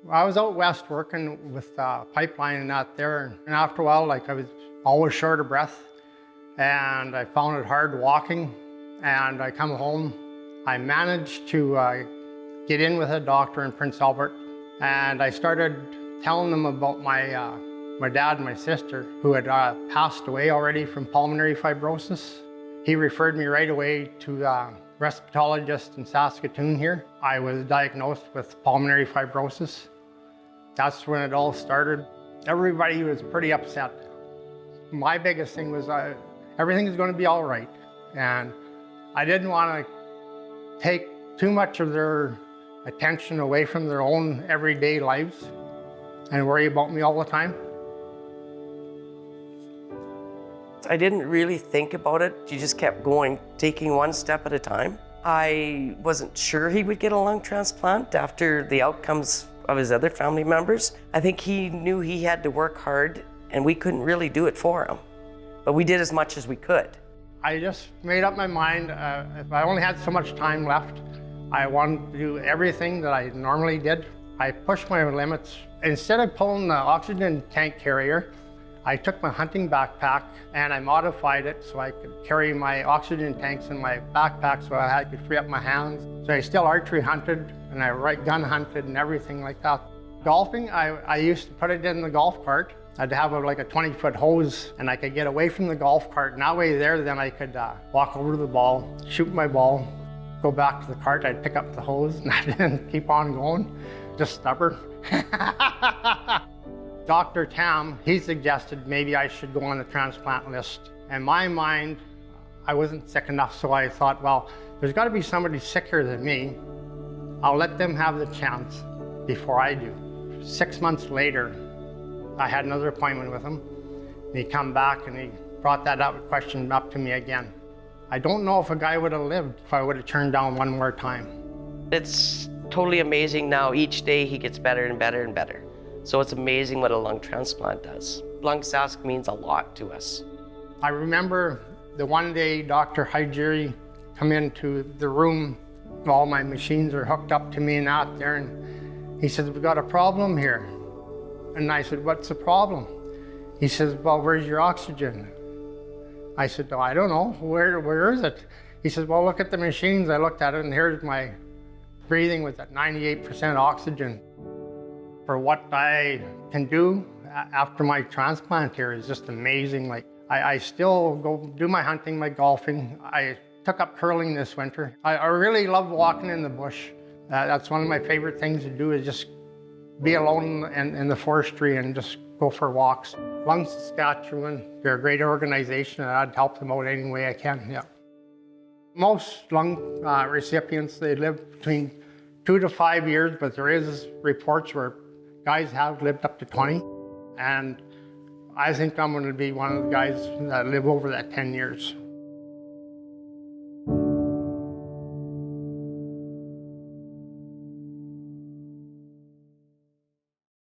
I was out west working with pipeline and that there, and after a while, I was always short of breath, and I found it hard walking, and I come home. I managed to get in with a doctor in Prince Albert, and I started telling them about my dad and my sister who had passed away already from pulmonary fibrosis. He referred me right away to a respirologist in Saskatoon here. I was diagnosed with pulmonary fibrosis. That's when it all started. Everybody was pretty upset. My biggest thing was everything is going to be all right. And I didn't want to take too much of their attention away from their own everyday lives and worry about me all the time. I didn't really think about it. You just kept going, taking one step at a time. I wasn't sure he would get a lung transplant after the outcomes of his other family members. I think he knew he had to work hard and we couldn't really do it for him. But we did as much as we could. I just made up my mind, if I only had so much time left, I wanted to do everything that I normally did. I pushed my limits. Instead of pulling the oxygen tank carrier, I took my hunting backpack and I modified it so I could carry my oxygen tanks in my backpack so I could free up my hands. So I still archery hunted and I gun hunted and everything like that. Golfing, I used to put it in the golf cart. I'd have like a 20-foot hose and I could get away from the golf cart. And that way there, then I could walk over to the ball, shoot my ball, go back to the cart, I'd pick up the hose and I'd keep on going, just stubborn. Dr. Tam, he suggested maybe I should go on the transplant list. In my mind, I wasn't sick enough, so I thought, well, there's got to be somebody sicker than me. I'll let them have the chance before I do. 6 months later, I had another appointment with him. And he come back and he brought that question up to me again. I don't know if a guy would have lived if I would have turned down one more time. It's totally amazing now. Each day he gets better and better and better. So it's amazing what a lung transplant does. Lung Sask means a lot to us. I remember the one day Dr. Hajiri come into the room. All my machines are hooked up to me and out there. And he says, "We've got a problem here." And I said, "What's the problem?" He says, "Well, where's your oxygen?" I said, "Oh, I don't know. Where is it?" He says, "Well, look at the machines." I looked at it and here's my breathing with that 98% oxygen. For what I can do after my transplant here is just amazing. Like I still go do my hunting, my golfing. I took up curling this winter. I really love walking in the bush. That's one of my favorite things to do is just be alone in the forestry and just go for walks. Lung Saskatchewan, they're a great organization and I'd help them out any way I can, yeah. Most lung recipients, they live between 2 to 5 years, but there is reports where guys have lived up to 20. And I think I'm going to be one of the guys that live over that 10 years.